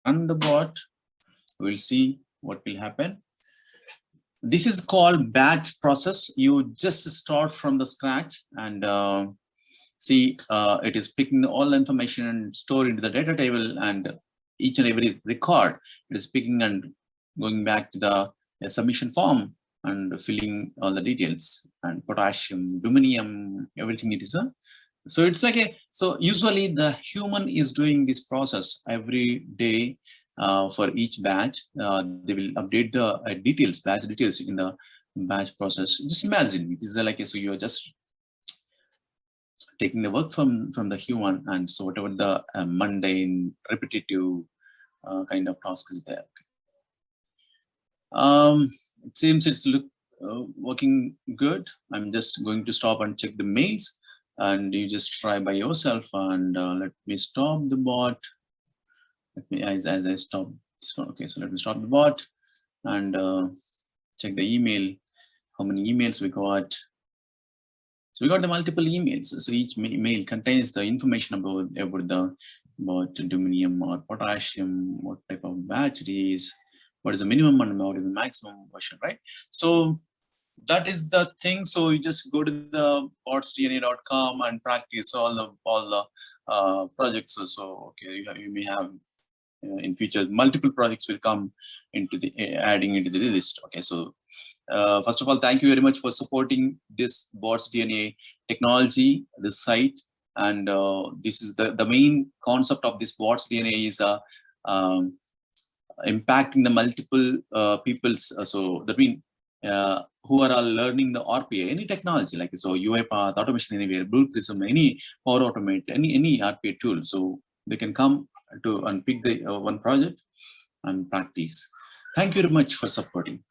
run the bot. We'll see what will happen. This is called batch process. You just start from the scratch and see it is picking all the information and store into the data table, and each and every record it is picking and going back to the submission form and filling all the details and potassium, duminium, everything it is. So it's like so usually the human is doing this process every day for each batch. They will update the details, batch details in the batch process. Just imagine it is like so you are just taking the work from the human, and so whatever the mundane, repetitive kind of task is there. It seems it's working good. I'm just going to stop and check the mails, and you just try by yourself. And let me stop the bot. Let me as I stop this one. Okay, so let me stop the bot and check the email. How many emails we got? So we got the multiple emails. So each mail contains the information about duminium or potassium, what type of batch it is, what is the minimum and what is the maximum version, right? So that is the thing. So you just go to the botsDNA.com and practice all the projects. So okay, you may have in future multiple projects will come into the adding into the list. Okay, so first of all, thank you very much for supporting this botsDNA technology, this site, and this is the main concept of this botsDNA is impacting the multiple peoples. So that means who are all learning the RPA, any technology like so UiPath, Automation Anywhere, Blue Prism, any Power Automate, any RPA tool. So they can come to and pick the one project and practice. Thank you very much for supporting.